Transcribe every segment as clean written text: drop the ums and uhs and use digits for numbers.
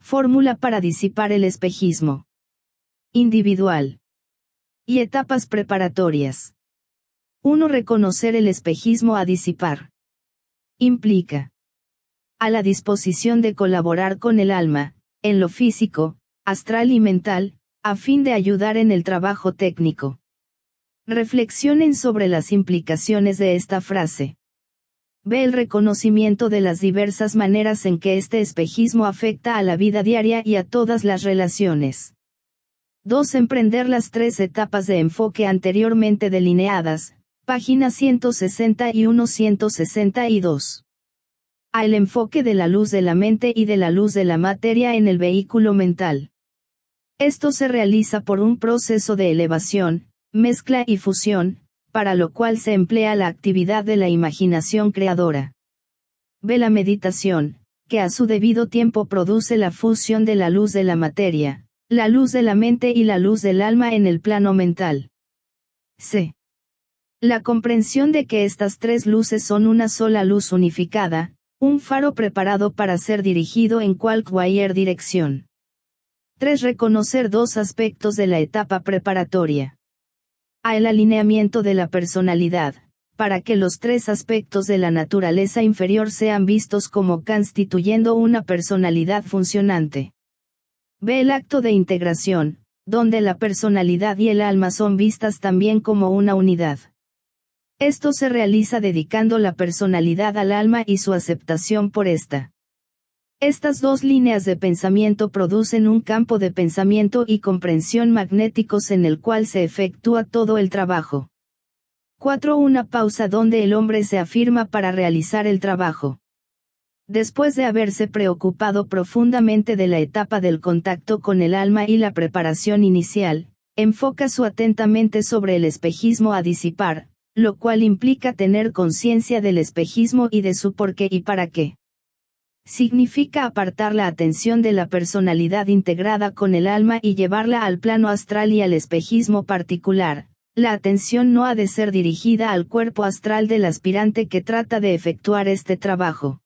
Fórmula para disipar el espejismo. Individual. Y etapas preparatorias. 1. Reconocer el espejismo a disipar. Implica a la disposición de colaborar con el alma, en lo físico, astral y mental, a fin de ayudar en el trabajo técnico. Reflexionen sobre las implicaciones de esta frase. Ve el reconocimiento de las diversas maneras en que este espejismo afecta a la vida diaria y a todas las relaciones. 2. Emprender las 3 etapas de enfoque anteriormente delineadas, páginas 161-162. A. El enfoque de la luz de la mente y de la luz de la materia en el vehículo mental. Esto se realiza por un proceso de elevación, mezcla y fusión, para lo cual se emplea la actividad de la imaginación creadora. B. La meditación, que a su debido tiempo produce la fusión de la luz de la materia, la luz de la mente y la luz del alma en el plano mental. C. La comprensión de que estas 3 luces son una sola luz unificada, un faro preparado para ser dirigido en cualquier dirección. 3. Reconocer 2 aspectos de la etapa preparatoria. A. El alineamiento de la personalidad, para que los 3 aspectos de la naturaleza inferior sean vistos como constituyendo una personalidad funcionante. B. El acto de integración, donde la personalidad y el alma son vistas también como una unidad. Esto se realiza dedicando la personalidad al alma y su aceptación por esta. Estas 2 líneas de pensamiento producen un campo de pensamiento y comprensión magnéticos en el cual se efectúa todo el trabajo. 4. Una pausa donde el hombre se afirma para realizar el trabajo. Después de haberse preocupado profundamente de la etapa del contacto con el alma y la preparación inicial, enfoca su atentamente sobre el espejismo a disipar, lo cual implica tener conciencia del espejismo y de su por qué y para qué. Significa apartar la atención de la personalidad integrada con el alma y llevarla al plano astral y al espejismo particular. La atención no ha de ser dirigida al cuerpo astral del aspirante que trata de efectuar este trabajo.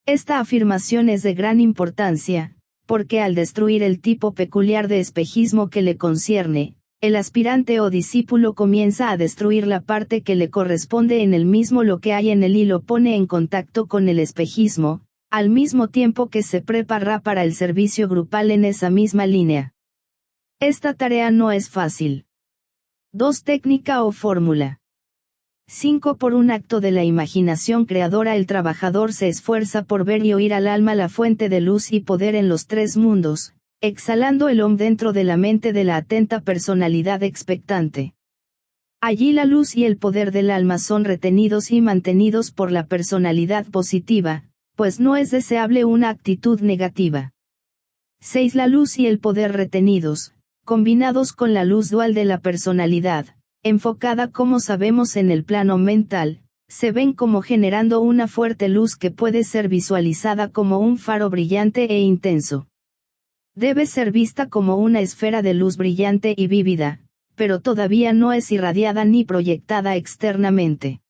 Esta afirmación es de gran importancia, porque al destruir el tipo peculiar de espejismo que le concierne, el aspirante o discípulo comienza a destruir la parte que le corresponde en el mismo lo que hay en él y lo pone en contacto con el espejismo, al mismo tiempo que se prepara para el servicio grupal en esa misma línea. Esta tarea no es fácil. 2. Técnica o fórmula. 5. Por un acto de la imaginación creadora el trabajador se esfuerza por ver y oír al alma la fuente de luz y poder en los 3 mundos, exhalando el om dentro de la mente de la atenta personalidad expectante. Allí la luz y el poder del alma son retenidos y mantenidos por la personalidad positiva, pues no es deseable una actitud negativa. 6. La luz y el poder retenidos, combinados con la luz dual de la personalidad, enfocada como sabemos en el plano mental, se ven como generando una fuerte luz que puede ser visualizada como un faro brillante e intenso. Debe ser vista como una esfera de luz brillante y vívida, pero todavía no es irradiada ni proyectada externamente.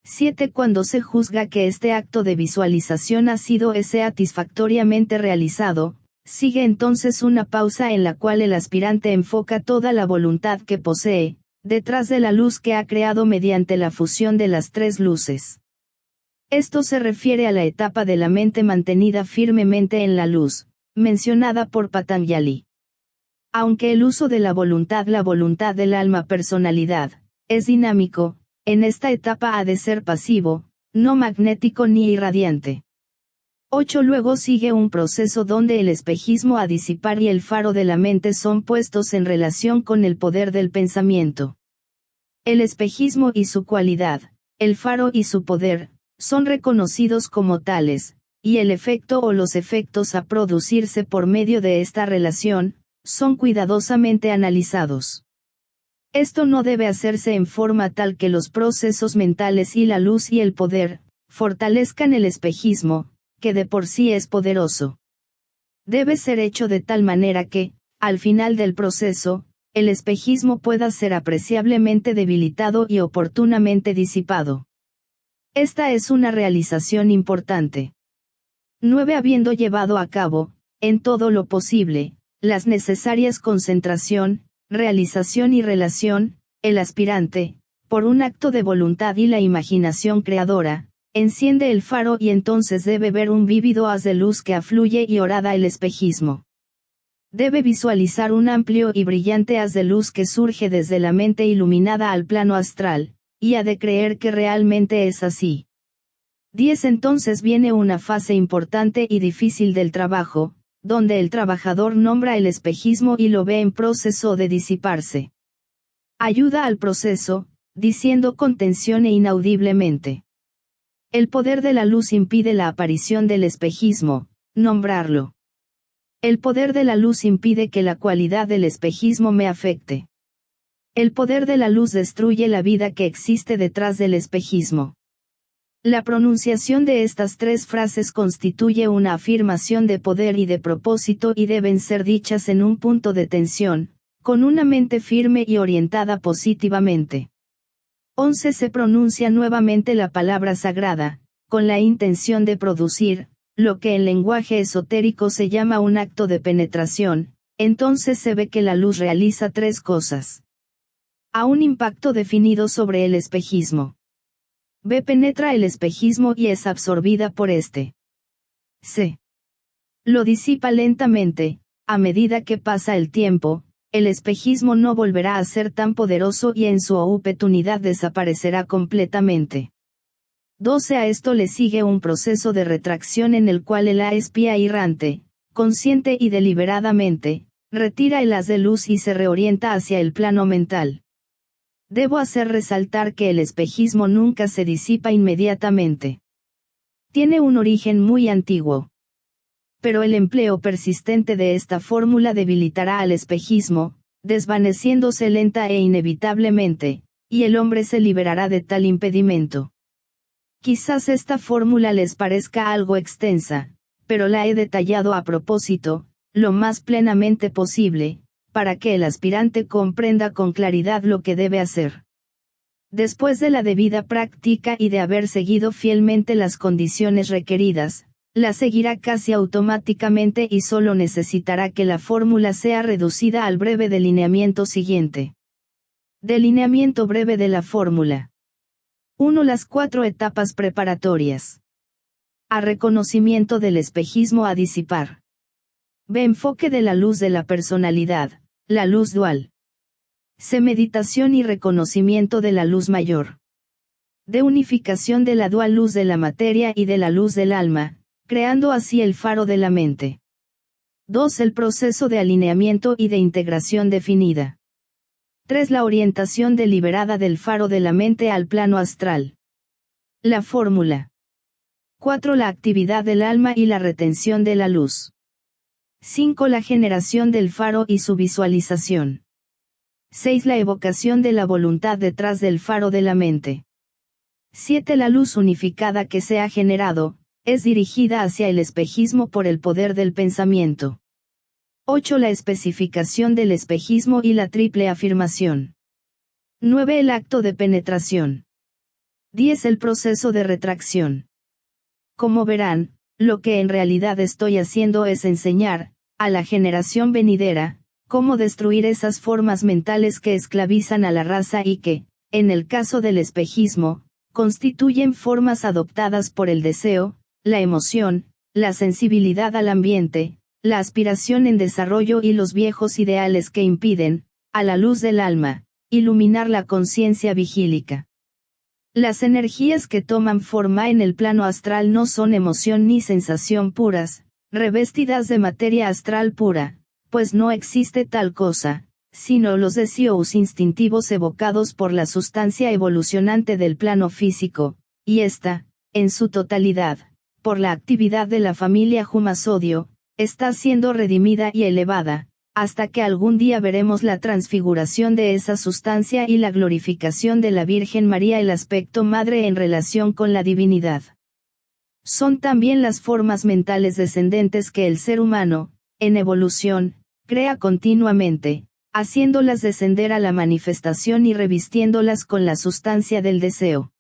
7. Cuando se juzga que este acto de visualización ha sido satisfactoriamente realizado, sigue entonces una pausa en la cual el aspirante enfoca toda la voluntad que posee, detrás de la luz que ha creado mediante la fusión de las 3 luces. Esto se refiere a la etapa de la mente mantenida firmemente en la luz, mencionada por Patanjali. Aunque el uso de la voluntad del alma personalidad, es dinámico, en esta etapa ha de ser pasivo, no magnético ni irradiante. 8. Luego sigue un proceso donde el espejismo a disipar y el faro de la mente son puestos en relación con el poder del pensamiento. El espejismo y su cualidad, el faro y su poder, son reconocidos como tales, y el efecto o los efectos a producirse por medio de esta relación, son cuidadosamente analizados. Esto no debe hacerse en forma tal que los procesos mentales y la luz y el poder, fortalezcan el espejismo, que de por sí es poderoso. Debe ser hecho de tal manera que, al final del proceso, el espejismo pueda ser apreciablemente debilitado y oportunamente disipado. Esta es una realización importante. 9. Habiendo llevado a cabo, en todo lo posible, las necesarias concentración, realización y relación, el aspirante, por un acto de voluntad y la imaginación creadora, enciende el faro y entonces debe ver un vívido haz de luz que afluye y orada el espejismo. Debe visualizar un amplio y brillante haz de luz que surge desde la mente iluminada al plano astral, y ha de creer que realmente es así. 10. Entonces viene una fase importante y difícil del trabajo, donde el trabajador nombra el espejismo y lo ve en proceso de disiparse. Ayuda al proceso, diciendo con tensión e inaudiblemente. El poder de la luz impide la aparición del espejismo, nombrarlo. El poder de la luz impide que la cualidad del espejismo me afecte. El poder de la luz destruye la vida que existe detrás del espejismo. La pronunciación de estas tres frases constituye una afirmación de poder y de propósito y deben ser dichas en un punto de tensión, con una mente firme y orientada positivamente. 11. Se pronuncia nuevamente la palabra sagrada, con la intención de producir, lo que en lenguaje esotérico se llama un acto de penetración, entonces se ve que la luz realiza tres cosas. A. Un impacto definido sobre el espejismo. B. Penetra el espejismo y es absorbida por este. C. Lo disipa lentamente, a medida que pasa el tiempo, el espejismo no volverá a ser tan poderoso y en su oportunidad desaparecerá completamente. 12. A esto le sigue un proceso de retracción en el cual el espía errante, consciente y deliberadamente, retira el haz de luz y se reorienta hacia el plano mental. Debo hacer resaltar que el espejismo nunca se disipa inmediatamente. Tiene un origen muy antiguo. Pero el empleo persistente de esta fórmula debilitará al espejismo, desvaneciéndose lenta e inevitablemente, y el hombre se liberará de tal impedimento. Quizás esta fórmula les parezca algo extensa, pero la he detallado a propósito, lo más plenamente posible, para que el aspirante comprenda con claridad lo que debe hacer. Después de la debida práctica y de haber seguido fielmente las condiciones requeridas, la seguirá casi automáticamente y solo necesitará que la fórmula sea reducida al breve delineamiento siguiente. Delineamiento breve de la fórmula. 1. Las 4 etapas preparatorias. A. Reconocimiento del espejismo a disipar. B. Enfoque de la luz de la personalidad, la luz dual. C. Meditación y reconocimiento de la luz mayor. D. Unificación de la dual luz de la materia y de la luz del alma, creando así el faro de la mente. 2. El proceso de alineamiento y de integración definida. 3. La orientación deliberada del faro de la mente al plano astral. La fórmula. 4. La actividad del alma y la retención de la luz. 5. La generación del faro y su visualización. 6. La evocación de la voluntad detrás del faro de la mente. 7. La luz unificada que se ha generado, es dirigida hacia el espejismo por el poder del pensamiento. 8. La especificación del espejismo y la triple afirmación. 9. El acto de penetración. 10. El proceso de retracción. Como verán, lo que en realidad estoy haciendo es enseñar, a la generación venidera, cómo destruir esas formas mentales que esclavizan a la raza y que, en el caso del espejismo, constituyen formas adoptadas por el deseo, la emoción, la sensibilidad al ambiente, la aspiración en desarrollo y los viejos ideales que impiden, a la luz del alma, iluminar la conciencia vigílica. Las energías que toman forma en el plano astral no son emoción ni sensación puras, revestidas de materia astral pura, pues no existe tal cosa, sino los deseos instintivos evocados por la sustancia evolucionante del plano físico, y esta, en su totalidad, por la actividad de la familia Humasodio, está siendo redimida y elevada, hasta que algún día veremos la transfiguración de esa sustancia y la glorificación de la Virgen María, el aspecto madre en relación con la divinidad. Son también las formas mentales descendentes que el ser humano, en evolución, crea continuamente, haciéndolas descender a la manifestación y revistiéndolas con la sustancia del deseo.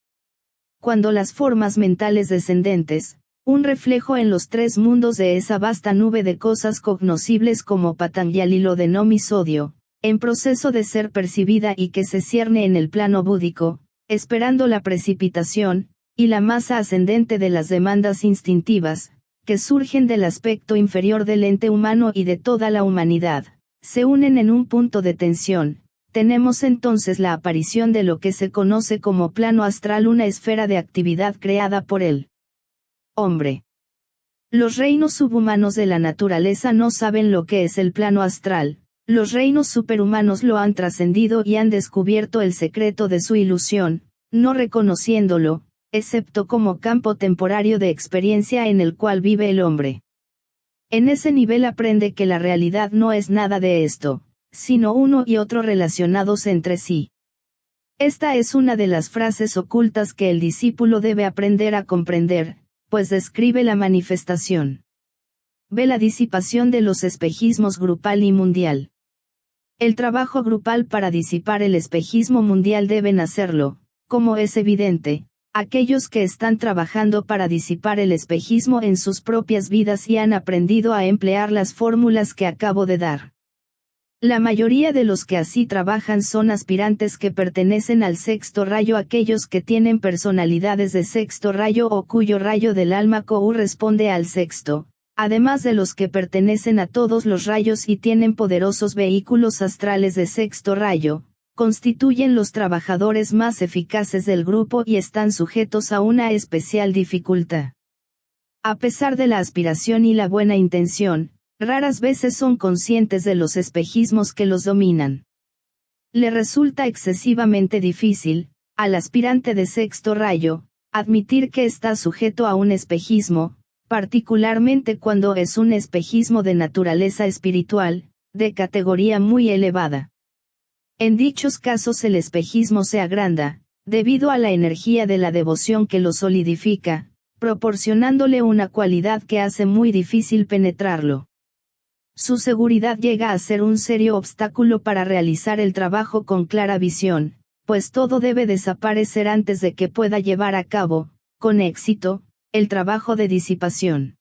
Cuando las formas mentales descendentes, un reflejo en los tres mundos de esa vasta nube de cosas cognoscibles como Patanjali lo denomi sodio, en proceso de ser percibida y que se cierne en el plano búdico, esperando la precipitación, y la masa ascendente de las demandas instintivas, que surgen del aspecto inferior del ente humano y de toda la humanidad, se unen en un punto de tensión. Tenemos entonces la aparición de lo que se conoce como plano astral, una esfera de actividad creada por el hombre. Los reinos subhumanos de la naturaleza no saben lo que es el plano astral, los reinos superhumanos lo han trascendido y han descubierto el secreto de su ilusión, no reconociéndolo, excepto como campo temporario de experiencia en el cual vive el hombre. En ese nivel aprende que la realidad no es nada de esto, sino uno y otro relacionados entre sí. Esta es una de las frases ocultas que el discípulo debe aprender a comprender, pues describe la manifestación. Ve la disipación de los espejismos grupal y mundial. El trabajo grupal para disipar el espejismo mundial deben hacerlo, como es evidente, aquellos que están trabajando para disipar el espejismo en sus propias vidas y han aprendido a emplear las fórmulas que acabo de dar. La mayoría de los que así trabajan son aspirantes que pertenecen al sexto rayo, aquellos que tienen personalidades de sexto rayo o cuyo rayo del alma corresponde al sexto, además de los que pertenecen a todos los rayos y tienen poderosos vehículos astrales de sexto rayo, constituyen los trabajadores más eficaces del grupo y están sujetos a una especial dificultad. A pesar de la aspiración y la buena intención, raras veces son conscientes de los espejismos que los dominan. Le resulta excesivamente difícil, al aspirante de sexto rayo, admitir que está sujeto a un espejismo, particularmente cuando es un espejismo de naturaleza espiritual, de categoría muy elevada. En dichos casos el espejismo se agranda, debido a la energía de la devoción que lo solidifica, proporcionándole una cualidad que hace muy difícil penetrarlo. Su seguridad llega a ser un serio obstáculo para realizar el trabajo con clara visión, pues todo debe desaparecer antes de que pueda llevar a cabo, con éxito, el trabajo de disipación.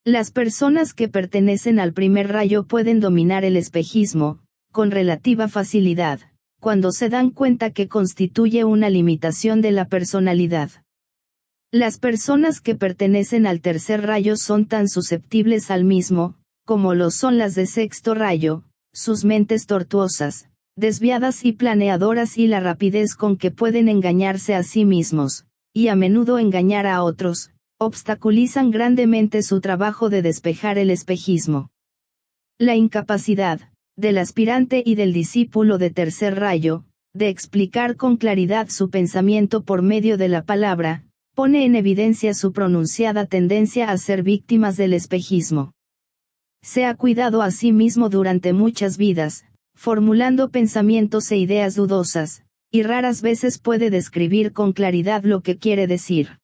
Las personas que pertenecen al primer rayo pueden dominar el espejismo, con relativa facilidad, cuando se dan cuenta que constituye una limitación de la personalidad. Las personas que pertenecen al tercer rayo son tan susceptibles al mismo, como lo son las de sexto rayo, sus mentes tortuosas, desviadas y planeadoras y la rapidez con que pueden engañarse a sí mismos, y a menudo engañar a otros, obstaculizan grandemente su trabajo de despejar el espejismo. La incapacidad, del aspirante y del discípulo de tercer rayo, de explicar con claridad su pensamiento por medio de la palabra, pone en evidencia su pronunciada tendencia a ser víctimas del espejismo. Se ha cuidado a sí mismo durante muchas vidas, formulando pensamientos e ideas dudosas, y raras veces puede describir con claridad lo que quiere decir.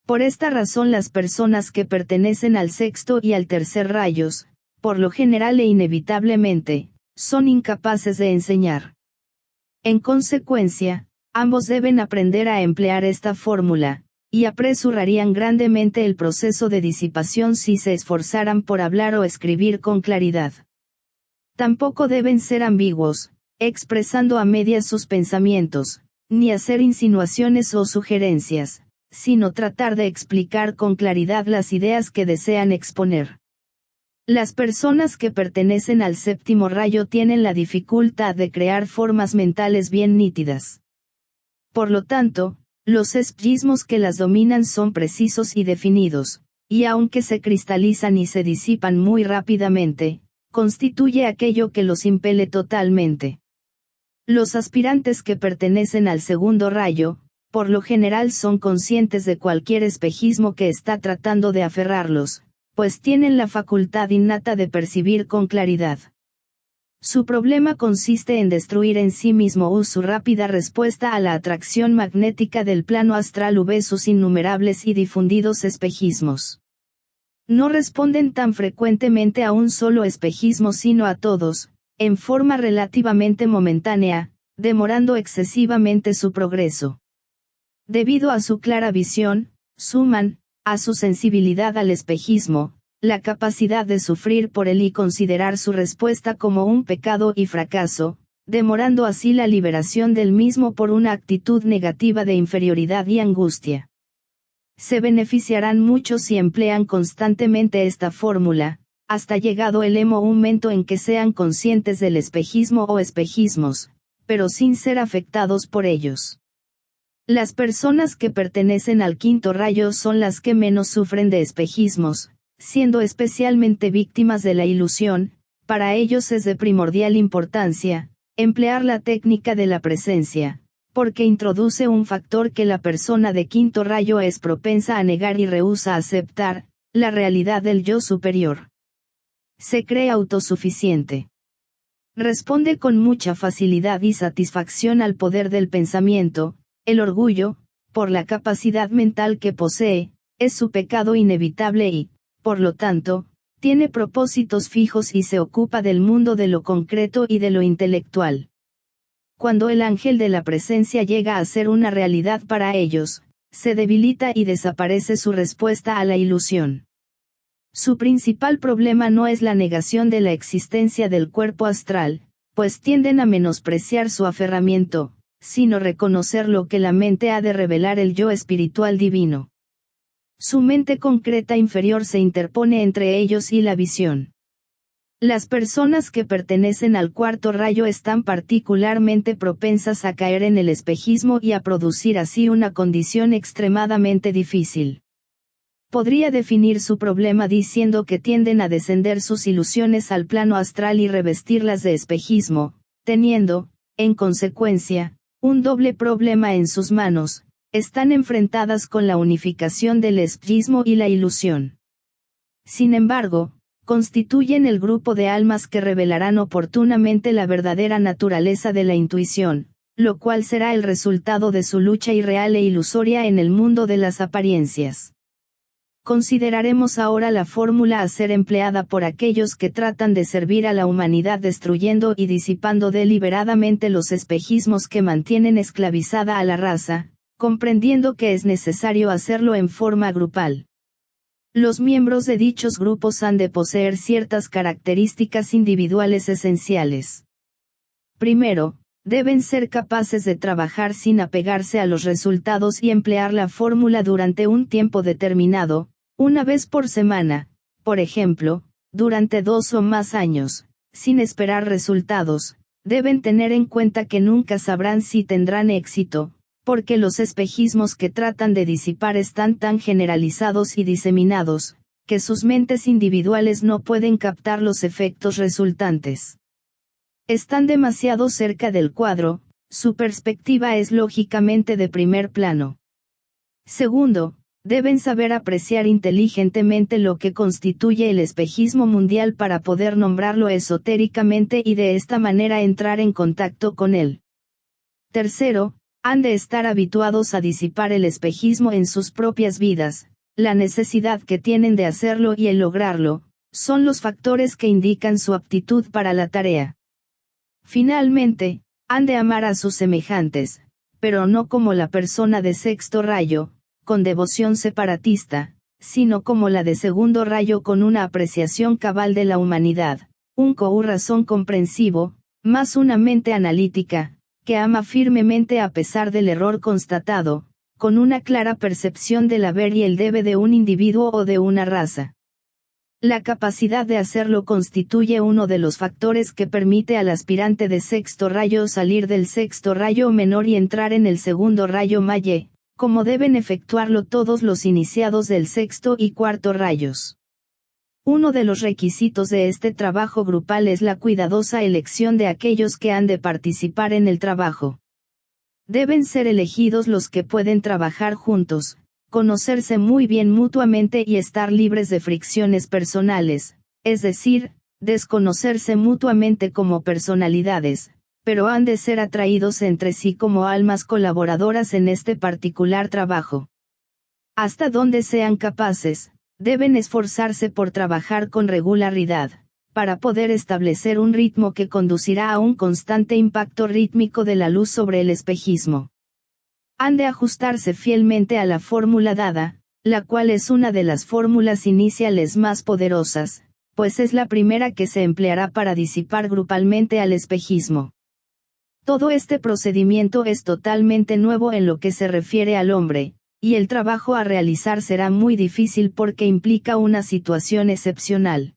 Por esta razón las personas que pertenecen al sexto y al tercer rayos, por lo general e inevitablemente, son incapaces de enseñar. En consecuencia, ambos deben aprender a emplear esta fórmula, y apresurarían grandemente el proceso de disipación si se esforzaran por hablar o escribir con claridad. Tampoco deben ser ambiguos, expresando a medias sus pensamientos, ni hacer insinuaciones o sugerencias, sino tratar de explicar con claridad las ideas que desean exponer. Las personas que pertenecen al séptimo rayo tienen la dificultad de crear formas mentales bien nítidas. Por lo tanto, los espejismos que las dominan son precisos y definidos, y aunque se cristalizan y se disipan muy rápidamente, constituye aquello que los impele totalmente. Los aspirantes que pertenecen al segundo rayo, por lo general son conscientes de cualquier espejismo que está tratando de aferrarlos, pues tienen la facultad innata de percibir con claridad. Su problema consiste en destruir en sí mismo su rápida respuesta a la atracción magnética del plano astral sus innumerables y difundidos espejismos. No responden tan frecuentemente a un solo espejismo sino a todos, en forma relativamente momentánea, demorando excesivamente su progreso. Debido a su clara visión, suman, a su sensibilidad al espejismo, la capacidad de sufrir por él y considerar su respuesta como un pecado y fracaso, demorando así la liberación del mismo por una actitud negativa de inferioridad y angustia. Se beneficiarán mucho si emplean constantemente esta fórmula, hasta llegado el momento en que sean conscientes del espejismo o espejismos, pero sin ser afectados por ellos. Las personas que pertenecen al quinto rayo son las que menos sufren de espejismos, siendo especialmente víctimas de la ilusión. Para ellos es de primordial importancia emplear la técnica de la presencia, porque introduce un factor que la persona de quinto rayo es propensa a negar y rehúsa aceptar, la realidad del yo superior. Se cree autosuficiente. Responde con mucha facilidad y satisfacción al poder del pensamiento. El orgullo, por la capacidad mental que posee, es su pecado inevitable y, por lo tanto, tiene propósitos fijos y se ocupa del mundo de lo concreto y de lo intelectual. Cuando el ángel de la presencia llega a ser una realidad para ellos, se debilita y desaparece su respuesta a la ilusión. Su principal problema no es la negación de la existencia del cuerpo astral, pues tienden a menospreciar su aferramiento, sino reconocer lo que la mente ha de revelar el yo espiritual divino. Su mente concreta inferior se interpone entre ellos y la visión. Las personas que pertenecen al cuarto rayo están particularmente propensas a caer en el espejismo y a producir así una condición extremadamente difícil. Podría definir su problema diciendo que tienden a descender sus ilusiones al plano astral y revestirlas de espejismo, teniendo, en consecuencia, un doble problema en sus manos. Están enfrentadas con la unificación del espejismo y la ilusión. Sin embargo, constituyen el grupo de almas que revelarán oportunamente la verdadera naturaleza de la intuición, lo cual será el resultado de su lucha irreal e ilusoria en el mundo de las apariencias. Consideraremos ahora la fórmula a ser empleada por aquellos que tratan de servir a la humanidad destruyendo y disipando deliberadamente los espejismos que mantienen esclavizada a la raza, comprendiendo que es necesario hacerlo en forma grupal. Los miembros de dichos grupos han de poseer ciertas características individuales esenciales. Primero, deben ser capaces de trabajar sin apegarse a los resultados y emplear la fórmula durante un tiempo determinado, una vez por semana, por ejemplo, durante 2 o más años, sin esperar resultados. Deben tener en cuenta que nunca sabrán si tendrán éxito, porque los espejismos que tratan de disipar están tan generalizados y diseminados, que sus mentes individuales no pueden captar los efectos resultantes. Están demasiado cerca del cuadro, su perspectiva es lógicamente de primer plano. Segundo, deben saber apreciar inteligentemente lo que constituye el espejismo mundial para poder nombrarlo esotéricamente y de esta manera entrar en contacto con él. Tercero, han de estar habituados a disipar el espejismo en sus propias vidas. La necesidad que tienen de hacerlo y el lograrlo, son los factores que indican su aptitud para la tarea. Finalmente, han de amar a sus semejantes, pero no como la persona de sexto rayo, con devoción separatista, sino como la de segundo rayo con una apreciación cabal de la humanidad, un corazón comprensivo, más una mente analítica, que ama firmemente a pesar del error constatado, con una clara percepción del haber y el debe de un individuo o de una raza. La capacidad de hacerlo constituye uno de los factores que permite al aspirante de sexto rayo salir del sexto rayo menor y entrar en el segundo rayo mayor, como deben efectuarlo todos los iniciados del sexto y cuarto rayos. Uno de los requisitos de este trabajo grupal es la cuidadosa elección de aquellos que han de participar en el trabajo. Deben ser elegidos los que pueden trabajar juntos, conocerse muy bien mutuamente y estar libres de fricciones personales, es decir, desconocerse mutuamente como personalidades, pero han de ser atraídos entre sí como almas colaboradoras en este particular trabajo. Hasta donde sean capaces, deben esforzarse por trabajar con regularidad, para poder establecer un ritmo que conducirá a un constante impacto rítmico de la luz sobre el espejismo. Han de ajustarse fielmente a la fórmula dada, la cual es una de las fórmulas iniciales más poderosas, pues es la primera que se empleará para disipar grupalmente al espejismo. Todo este procedimiento es totalmente nuevo en lo que se refiere al hombre, y el trabajo a realizar será muy difícil porque implica una situación excepcional.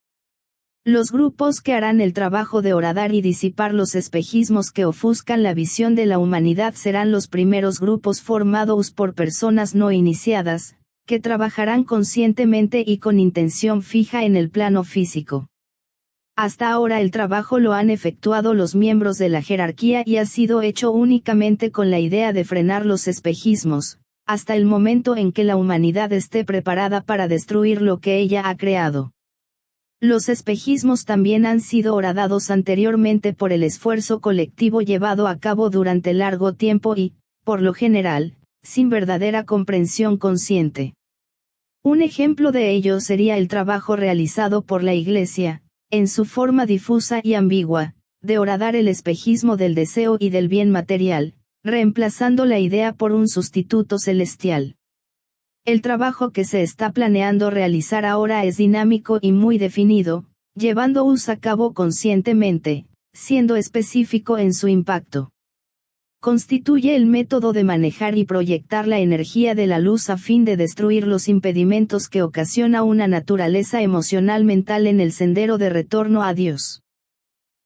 Los grupos que harán el trabajo de horadar y disipar los espejismos que ofuscan la visión de la humanidad serán los primeros grupos formados por personas no iniciadas, que trabajarán conscientemente y con intención fija en el plano físico. Hasta ahora el trabajo lo han efectuado los miembros de la jerarquía y ha sido hecho únicamente con la idea de frenar los espejismos, hasta el momento en que la humanidad esté preparada para destruir lo que ella ha creado. Los espejismos también han sido horadados anteriormente por el esfuerzo colectivo llevado a cabo durante largo tiempo y, por lo general, sin verdadera comprensión consciente. Un ejemplo de ello sería el trabajo realizado por la Iglesia, en su forma difusa y ambigua, de horadar el espejismo del deseo y del bien material, reemplazando la idea por un sustituto celestial. El trabajo que se está planeando realizar ahora es dinámico y muy definido, llevándose a cabo conscientemente, siendo específico en su impacto. Constituye el método de manejar y proyectar la energía de la luz a fin de destruir los impedimentos que ocasiona una naturaleza emocional mental en el sendero de retorno a Dios.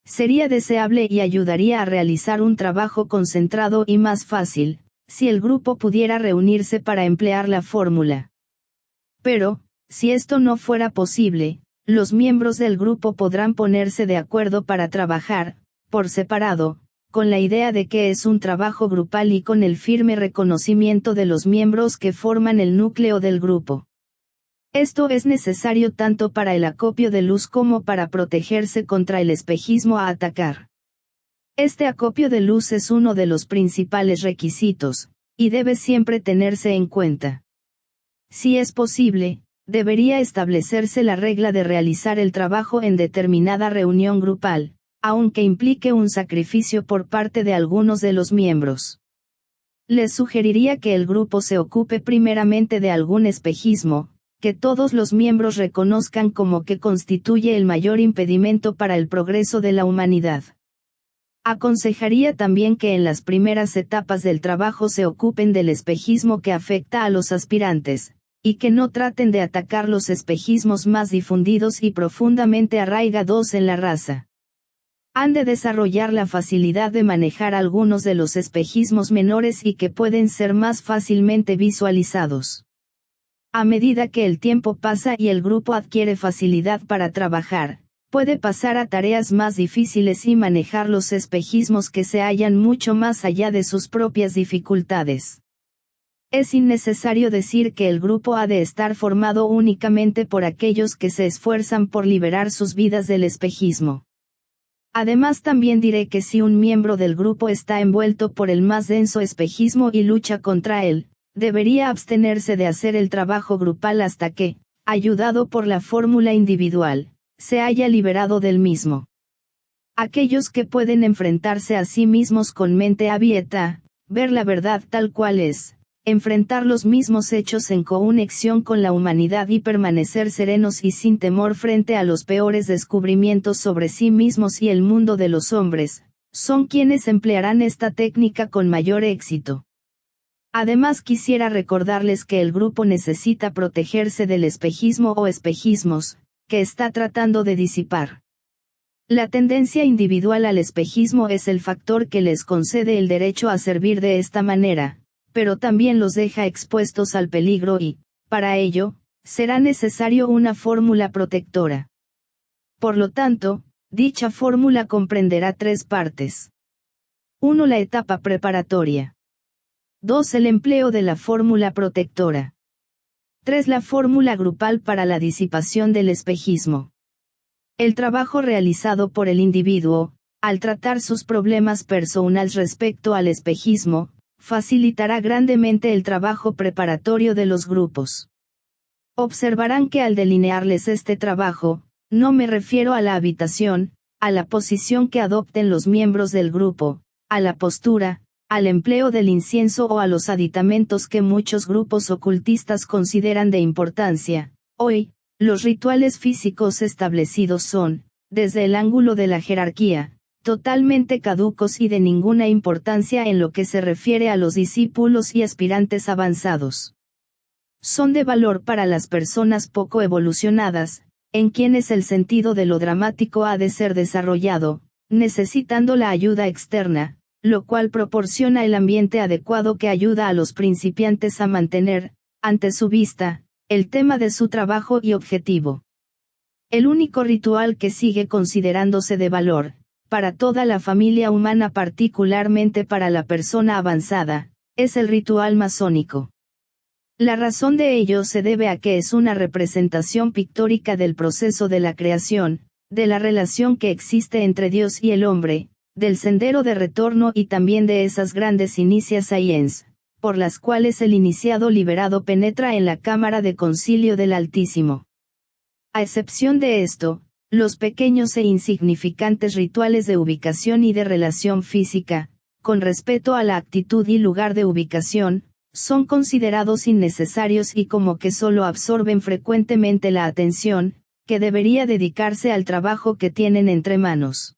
Sería deseable y ayudaría a realizar un trabajo concentrado y más fácil, si el grupo pudiera reunirse para emplear la fórmula. Pero, si esto no fuera posible, los miembros del grupo podrán ponerse de acuerdo para trabajar, por separado, con la idea de que es un trabajo grupal y con el firme reconocimiento de los miembros que forman el núcleo del grupo. Esto es necesario tanto para el acopio de luz como para protegerse contra el espejismo a atacar. Este acopio de luz es uno de los principales requisitos, y debe siempre tenerse en cuenta. Si es posible, debería establecerse la regla de realizar el trabajo en determinada reunión grupal, aunque implique un sacrificio por parte de algunos de los miembros. Les sugeriría que el grupo se ocupe primeramente de algún espejismo, que todos los miembros reconozcan como que constituye el mayor impedimento para el progreso de la humanidad. Aconsejaría también que en las primeras etapas del trabajo se ocupen del espejismo que afecta a los aspirantes, y que no traten de atacar los espejismos más difundidos y profundamente arraigados en la raza. Han de desarrollar la facilidad de manejar algunos de los espejismos menores y que pueden ser más fácilmente visualizados. A medida que el tiempo pasa y el grupo adquiere facilidad para trabajar, puede pasar a tareas más difíciles y manejar los espejismos que se hallan mucho más allá de sus propias dificultades. Es innecesario decir que el grupo ha de estar formado únicamente por aquellos que se esfuerzan por liberar sus vidas del espejismo. Además también diré que si un miembro del grupo está envuelto por el más denso espejismo y lucha contra él, debería abstenerse de hacer el trabajo grupal hasta que, ayudado por la fórmula individual, se haya liberado del mismo. Aquellos que pueden enfrentarse a sí mismos con mente abierta, ver la verdad tal cual es, enfrentar los mismos hechos en conexión con la humanidad y permanecer serenos y sin temor frente a los peores descubrimientos sobre sí mismos y el mundo de los hombres, son quienes emplearán esta técnica con mayor éxito. Además quisiera recordarles que el grupo necesita protegerse del espejismo o espejismos, que está tratando de disipar. La tendencia individual al espejismo es el factor que les concede el derecho a servir de esta manera, pero también los deja expuestos al peligro y, para ello, será necesario una fórmula protectora. Por lo tanto, dicha fórmula comprenderá 3 partes. 1. La etapa preparatoria. 2. El empleo de la fórmula protectora. 3. La fórmula grupal para la disipación del espejismo. El trabajo realizado por el individuo, al tratar sus problemas personales respecto al espejismo, facilitará grandemente el trabajo preparatorio de los grupos. Observarán que al delinearles este trabajo, no me refiero a la habitación, a la posición que adopten los miembros del grupo, a la postura, al empleo del incienso o a los aditamentos que muchos grupos ocultistas consideran de importancia. Hoy, los rituales físicos establecidos son, desde el ángulo de la jerarquía, totalmente caducos y de ninguna importancia en lo que se refiere a los discípulos y aspirantes avanzados. Son de valor para las personas poco evolucionadas, en quienes el sentido de lo dramático ha de ser desarrollado, necesitando la ayuda externa, lo cual proporciona el ambiente adecuado que ayuda a los principiantes a mantener, ante su vista, el tema de su trabajo y objetivo. El único ritual que sigue considerándose de valor, para toda la familia humana, particularmente para la persona avanzada, es el ritual masónico. La razón de ello se debe a que es una representación pictórica del proceso de la creación, de la relación que existe entre Dios y el hombre, del sendero de retorno y también de esas grandes iniciaciones, por las cuales el iniciado liberado penetra en la cámara de concilio del Altísimo. A excepción de esto, los pequeños e insignificantes rituales de ubicación y de relación física, con respeto a la actitud y lugar de ubicación, son considerados innecesarios y como que solo absorben frecuentemente la atención, que debería dedicarse al trabajo que tienen entre manos.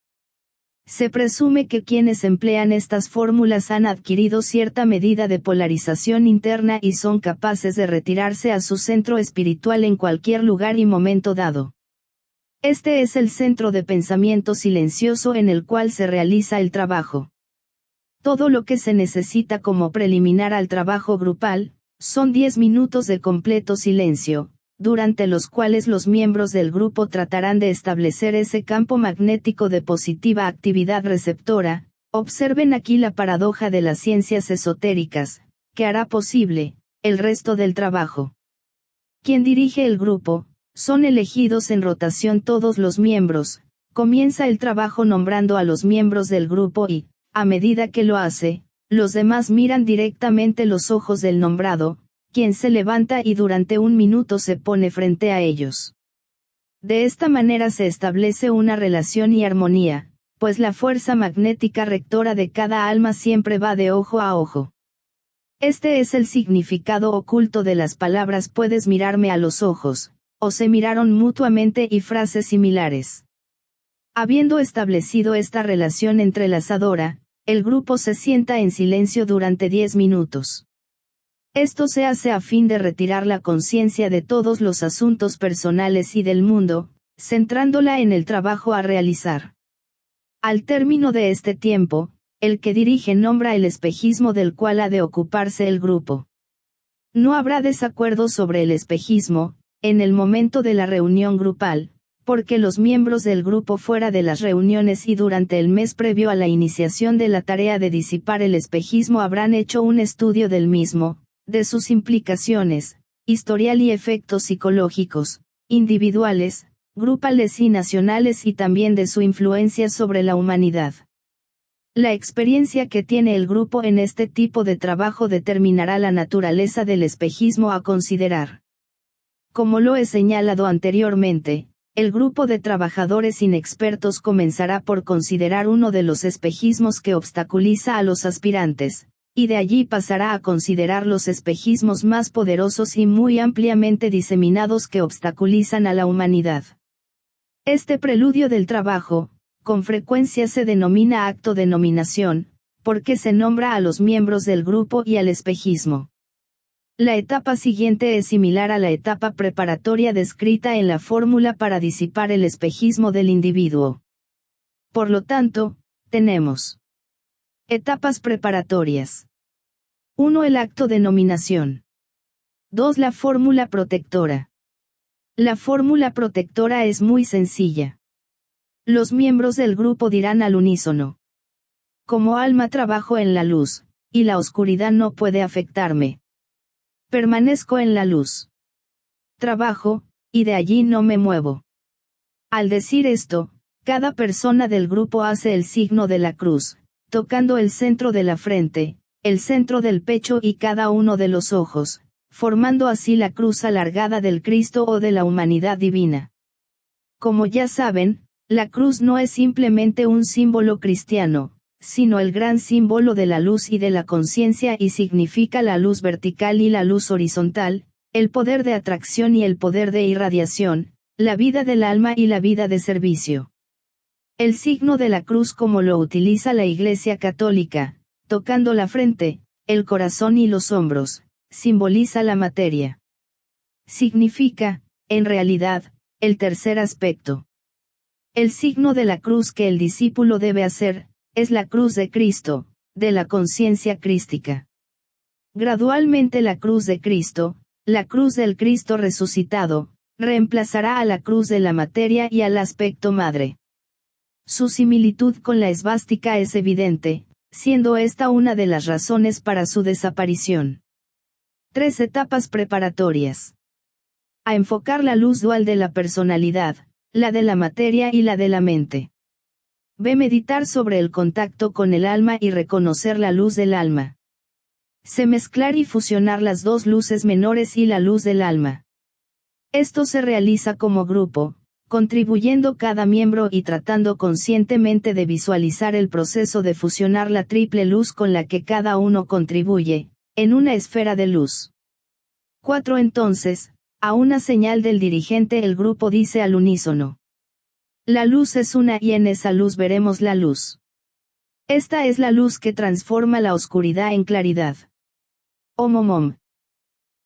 Se presume que quienes emplean estas fórmulas han adquirido cierta medida de polarización interna y son capaces de retirarse a su centro espiritual en cualquier lugar y momento dado. Este es el centro de pensamiento silencioso en el cual se realiza el trabajo. Todo lo que se necesita como preliminar al trabajo grupal, son 10 minutos de completo silencio, durante los cuales los miembros del grupo tratarán de establecer ese campo magnético de positiva actividad receptora. Observen aquí la paradoja de las ciencias esotéricas, que hará posible el resto del trabajo. Quien dirige el grupo, son elegidos en rotación todos los miembros, comienza el trabajo nombrando a los miembros del grupo y, a medida que lo hace, los demás miran directamente los ojos del nombrado, quien se levanta y durante un minuto se pone frente a ellos. De esta manera se establece una relación y armonía, pues la fuerza magnética rectora de cada alma siempre va de ojo a ojo. Este es el significado oculto de las palabras "puedes mirarme a los ojos", o "se miraron mutuamente" y frases similares. Habiendo establecido esta relación entrelazadora, el grupo se sienta en silencio durante 10 minutos. Esto se hace a fin de retirar la conciencia de todos los asuntos personales y del mundo, centrándola en el trabajo a realizar. Al término de este tiempo, el que dirige nombra el espejismo del cual ha de ocuparse el grupo. No habrá desacuerdo sobre el espejismo, en el momento de la reunión grupal, porque los miembros del grupo fuera de las reuniones y durante el mes previo a la iniciación de la tarea de disipar el espejismo habrán hecho un estudio del mismo, de sus implicaciones, historial y efectos psicológicos, individuales, grupales y nacionales y también de su influencia sobre la humanidad. La experiencia que tiene el grupo en este tipo de trabajo determinará la naturaleza del espejismo a considerar. Como lo he señalado anteriormente, el grupo de trabajadores inexpertos comenzará por considerar uno de los espejismos que obstaculiza a los aspirantes, y de allí pasará a considerar los espejismos más poderosos y muy ampliamente diseminados que obstaculizan a la humanidad. Este preludio del trabajo, con frecuencia se denomina acto de nominación, porque se nombra a los miembros del grupo y al espejismo. La etapa siguiente es similar a la etapa preparatoria descrita en la fórmula para disipar el espejismo del individuo. Por lo tanto, tenemos etapas preparatorias. 1. El acto de nominación. 2. La fórmula protectora. La fórmula protectora es muy sencilla. Los miembros del grupo dirán al unísono: como alma trabajo en la luz, y la oscuridad no puede afectarme. Permanezco en la luz. Trabajo, y de allí no me muevo. Al decir esto, cada persona del grupo hace el signo de la cruz, tocando el centro de la frente, el centro del pecho y cada uno de los ojos, formando así la cruz alargada del Cristo o de la humanidad divina. Como ya saben, la cruz no es simplemente un símbolo cristiano, sino el gran símbolo de la luz y de la conciencia, y significa la luz vertical y la luz horizontal, el poder de atracción y el poder de irradiación, la vida del alma y la vida de servicio. El signo de la cruz, como lo utiliza la Iglesia Católica, tocando la frente, el corazón y los hombros, simboliza la materia. Significa, en realidad, el tercer aspecto. El signo de la cruz que el discípulo debe hacer, es la cruz de Cristo, de la conciencia crística. Gradualmente la cruz de Cristo, la cruz del Cristo resucitado, reemplazará a la cruz de la materia y al aspecto madre. Su similitud con la esvástica es evidente, siendo esta una de las razones para su desaparición. 3 etapas preparatorias. A enfocar la luz dual de la personalidad, la de la materia y la de la mente. B. Meditar sobre el contacto con el alma y reconocer la luz del alma. C. Mezclar y fusionar las dos luces menores y la luz del alma. Esto se realiza como grupo, contribuyendo cada miembro y tratando conscientemente de visualizar el proceso de fusionar la triple luz con la que cada uno contribuye, en una esfera de luz. 4. Entonces, a una señal del dirigente, el grupo dice al unísono: la luz es una y en esa luz veremos la luz. Esta es la luz que transforma la oscuridad en claridad. Om Om Om.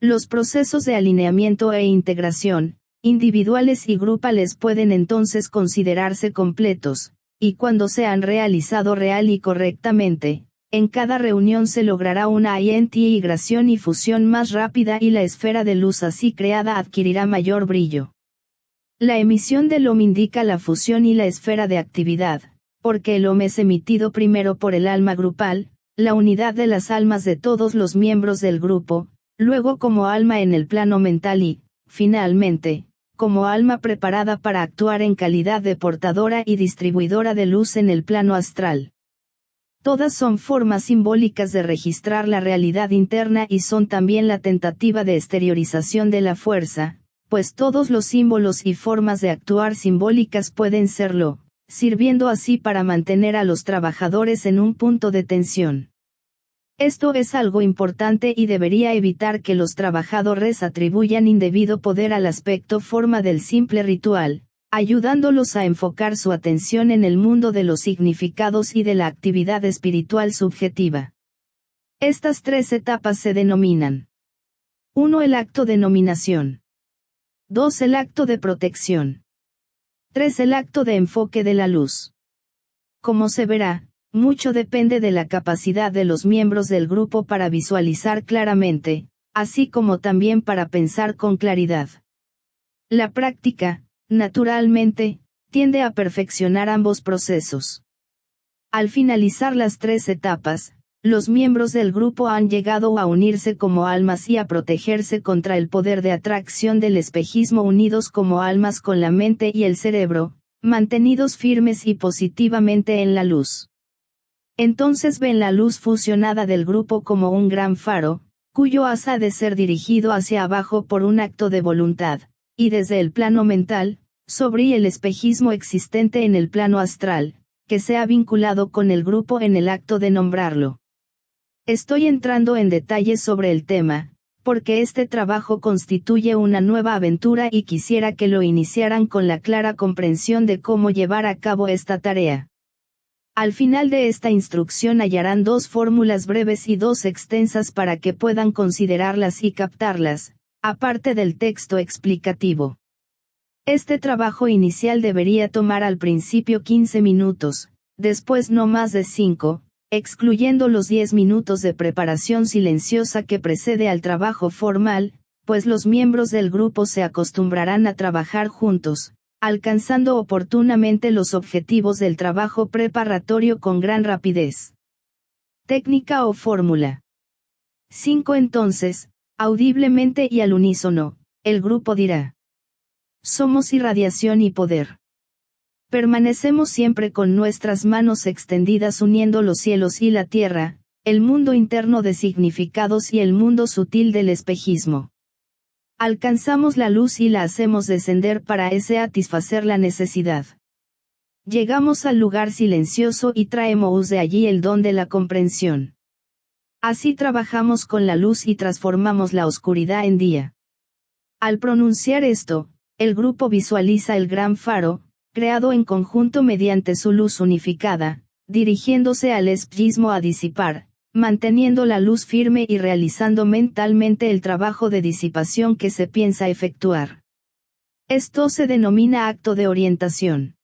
Los procesos de alineamiento e integración, individuales y grupales, pueden entonces considerarse completos, y cuando se han realizado real y correctamente, en cada reunión se logrará una integración y fusión más rápida y la esfera de luz así creada adquirirá mayor brillo. La emisión del OM indica la fusión y la esfera de actividad, porque el OM es emitido primero por el alma grupal, la unidad de las almas de todos los miembros del grupo, luego como alma en el plano mental y, finalmente, como alma preparada para actuar en calidad de portadora y distribuidora de luz en el plano astral. Todas son formas simbólicas de registrar la realidad interna y son también la tentativa de exteriorización de la fuerza, pues todos los símbolos y formas de actuar simbólicas pueden serlo, sirviendo así para mantener a los trabajadores en un punto de tensión. Esto es algo importante y debería evitar que los trabajadores atribuyan indebido poder al aspecto forma del simple ritual, ayudándolos a enfocar su atención en el mundo de los significados y de la actividad espiritual subjetiva. Estas 3 etapas se denominan: 1. El acto de nominación. 2. El acto de protección. 3. El acto de enfoque de la luz. Como se verá, mucho depende de la capacidad de los miembros del grupo para visualizar claramente, así como también para pensar con claridad. La práctica, naturalmente, tiende a perfeccionar ambos procesos. Al finalizar las 3 etapas, los miembros del grupo han llegado a unirse como almas y a protegerse contra el poder de atracción del espejismo, unidos como almas con la mente y el cerebro, mantenidos firmes y positivamente en la luz. Entonces ven la luz fusionada del grupo como un gran faro, cuyo haz ha de ser dirigido hacia abajo por un acto de voluntad, y desde el plano mental, sobre el espejismo existente en el plano astral, que se ha vinculado con el grupo en el acto de nombrarlo. Estoy entrando en detalles sobre el tema, porque este trabajo constituye una nueva aventura y quisiera que lo iniciaran con la clara comprensión de cómo llevar a cabo esta tarea. Al final de esta instrucción hallarán 2 fórmulas breves y 2 extensas para que puedan considerarlas y captarlas, aparte del texto explicativo. Este trabajo inicial debería tomar al principio 15 minutos, después no más de 5, excluyendo los 10 minutos de preparación silenciosa que precede al trabajo formal, pues los miembros del grupo se acostumbrarán a trabajar juntos, alcanzando oportunamente los objetivos del trabajo preparatorio con gran rapidez. Técnica o fórmula. 5. Entonces, audiblemente y al unísono, el grupo dirá: somos irradiación y poder. Permanecemos siempre con nuestras manos extendidas uniendo los cielos y la tierra, el mundo interno de significados y el mundo sutil del espejismo. Alcanzamos la luz y la hacemos descender para satisfacer la necesidad. llegamos al lugar silencioso y traemos de allí el don de la comprensión. Así trabajamos con la luz y transformamos la oscuridad en día. Al pronunciar esto, el grupo visualiza el gran faro, creado en conjunto mediante su luz unificada, dirigiéndose al espejismo a disipar, manteniendo la luz firme y realizando mentalmente el trabajo de disipación que se piensa efectuar. Esto se denomina acto de orientación.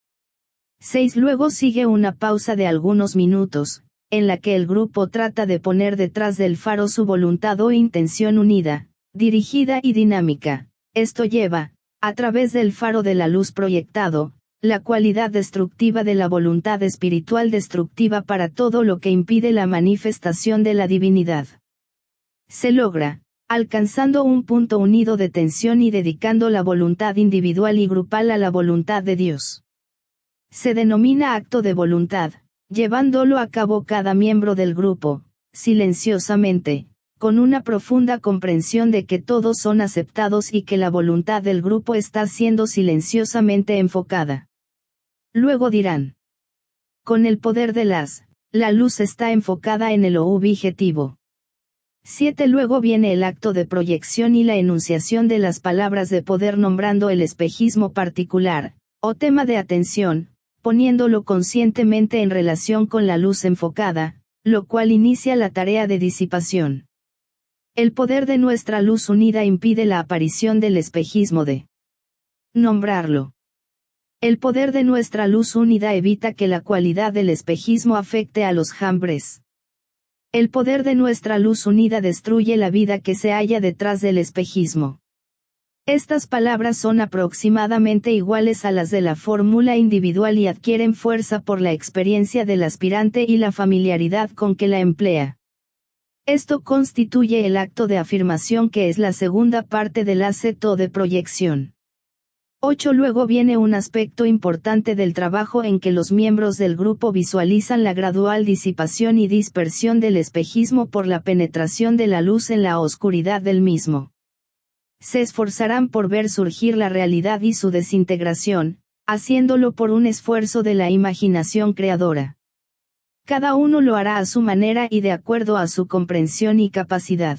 6. Luego sigue una pausa de algunos minutos, en la que el grupo trata de poner detrás del faro su voluntad o intención unida, dirigida y dinámica. Esto lleva, a través del faro de la luz proyectado, la cualidad destructiva de la voluntad espiritual destructiva para todo lo que impide la manifestación de la divinidad. Se logra, alcanzando un punto unido de tensión y dedicando la voluntad individual y grupal a la voluntad de Dios. Se denomina acto de voluntad, llevándolo a cabo cada miembro del grupo, silenciosamente, con una profunda comprensión de que todos son aceptados y que la voluntad del grupo está siendo silenciosamente enfocada. Luego dirán: con el poder de la luz está enfocada en el objetivo. 7. Luego viene el acto de proyección y la enunciación de las palabras de poder nombrando el espejismo particular, o tema de atención, poniéndolo conscientemente en relación con la luz enfocada, lo cual inicia la tarea de disipación. El poder de nuestra luz unida impide la aparición del espejismo de nombrarlo. El poder de nuestra luz unida evita que la cualidad del espejismo afecte a los jambres. El poder de nuestra luz unida destruye la vida que se halla detrás del espejismo. Estas palabras son aproximadamente iguales a las de la fórmula individual y adquieren fuerza por la experiencia del aspirante y la familiaridad con que la emplea. Esto constituye el acto de afirmación que es la segunda parte del acto de proyección. 8. Luego viene un aspecto importante del trabajo en que los miembros del grupo visualizan la gradual disipación y dispersión del espejismo por la penetración de la luz en la oscuridad del mismo. Se esforzarán por ver surgir la realidad y su desintegración, haciéndolo por un esfuerzo de la imaginación creadora. Cada uno lo hará a su manera y de acuerdo a su comprensión y capacidad.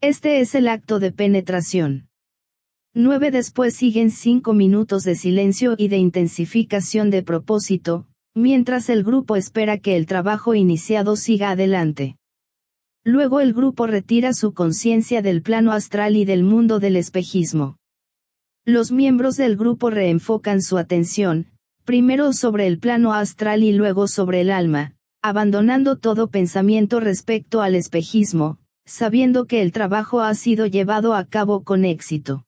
Este es el acto de penetración. 9. Después siguen 5 minutos de silencio y de intensificación de propósito, mientras el grupo espera que el trabajo iniciado siga adelante. Luego el grupo retira su conciencia del plano astral y del mundo del espejismo. Los miembros del grupo reenfocan su atención, primero sobre el plano astral y luego sobre el alma, abandonando todo pensamiento respecto al espejismo, sabiendo que el trabajo ha sido llevado a cabo con éxito.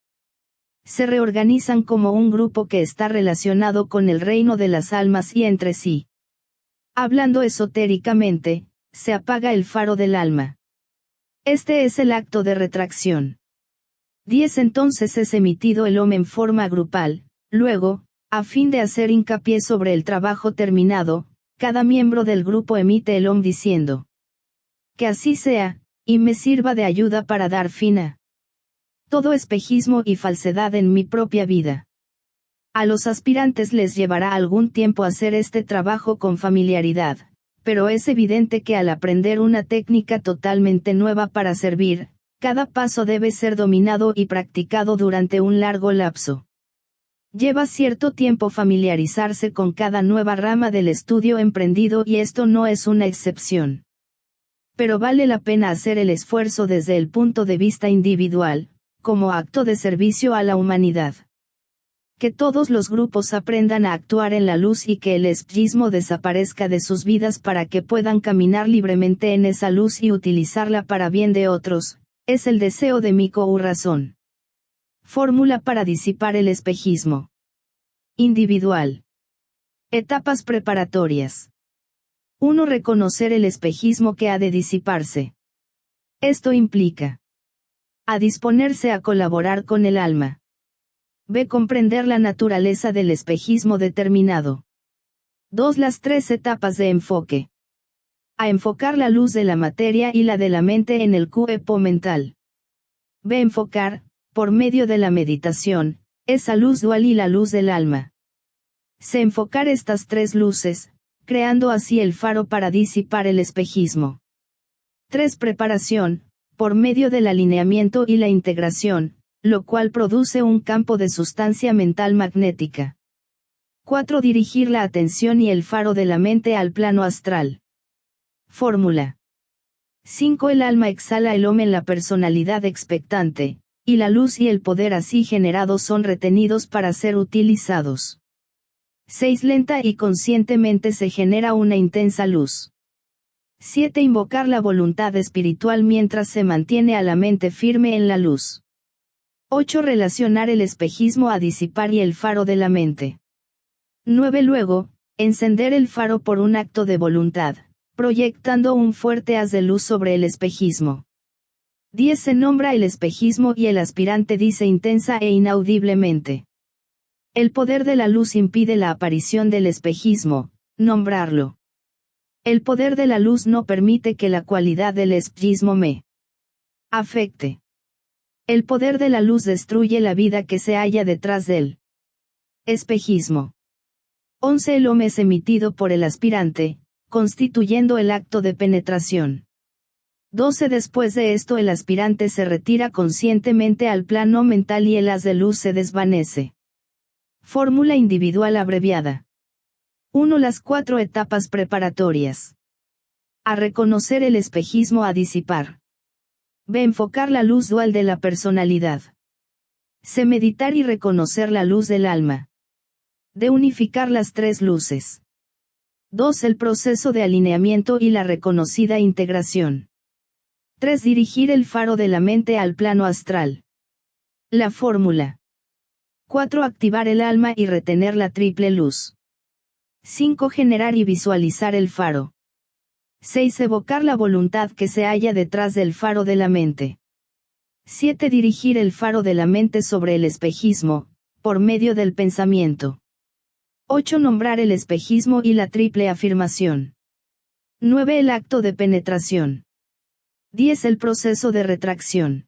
Se reorganizan como un grupo que está relacionado con el reino de las almas y entre sí. Hablando esotéricamente, se apaga el faro del alma. Este es el acto de retracción. 10. Entonces es emitido el OM en forma grupal, luego, a fin de hacer hincapié sobre el trabajo terminado, cada miembro del grupo emite el OM diciendo: que así sea, y me sirva de ayuda para dar fin a todo espejismo y falsedad en mi propia vida. A los aspirantes les llevará algún tiempo hacer este trabajo con familiaridad, pero es evidente que al aprender una técnica totalmente nueva para servir, cada paso debe ser dominado y practicado durante un largo lapso. Lleva cierto tiempo familiarizarse con cada nueva rama del estudio emprendido y esto no es una excepción. Pero vale la pena hacer el esfuerzo desde el punto de vista individual, como acto de servicio a la humanidad. Que todos los grupos aprendan a actuar en la luz y que el espejismo desaparezca de sus vidas para que puedan caminar libremente en esa luz y utilizarla para bien de otros, es el deseo de mi corazón. Fórmula para disipar el espejismo. Individual. Etapas preparatorias. 1. Reconocer el espejismo que ha de disiparse. Esto implica: a disponerse a colaborar con el alma. B. Comprender la naturaleza del espejismo determinado. 2. Las 3 etapas de enfoque. A enfocar la luz de la materia y la de la mente en el cuerpo mental. B. Enfocar, por medio de la meditación, esa luz dual y la luz del alma. Se enfocar estas tres luces, creando así el faro para disipar el espejismo. 3. Preparación, por medio del alineamiento y la integración, lo cual produce un campo de sustancia mental magnética. 4. Dirigir la atención y el faro de la mente al plano astral. Fórmula. 5. El alma exhala el Om en la personalidad expectante, y la luz y el poder así generados son retenidos para ser utilizados. 6. Lenta y conscientemente se genera una intensa luz. 7. Invocar la voluntad espiritual mientras se mantiene a la mente firme en la luz. 8. Relacionar el espejismo a disipar y el faro de la mente. 9. Luego, encender el faro por un acto de voluntad, proyectando un fuerte haz de luz sobre el espejismo. 10. Se nombra el espejismo y el aspirante dice intensa e inaudiblemente. El poder de la luz impide la aparición del espejismo, nombrarlo. El poder de la luz no permite que la cualidad del espejismo me afecte. El poder de la luz destruye la vida que se halla detrás del espejismo. 11. El Om es emitido por el aspirante, constituyendo el acto de penetración. 12. Después de esto el aspirante se retira conscientemente al plano mental y el haz de luz se desvanece. Fórmula individual abreviada. 1. Las 4 etapas preparatorias. A. Reconocer el espejismo a disipar. B. Enfocar la luz dual de la personalidad. C. Meditar y reconocer la luz del alma. D. Unificar las tres luces. 2. El proceso de alineamiento y la reconocida integración. 3. Dirigir el faro de la mente al plano astral. La fórmula. 4. Activar el alma y retener la triple luz. 5. Generar y visualizar el faro. 6. Evocar la voluntad que se halla detrás del faro de la mente. 7. Dirigir el faro de la mente sobre el espejismo, por medio del pensamiento. 8. Nombrar el espejismo y la triple afirmación. 9. El acto de penetración. 10. El proceso de retracción.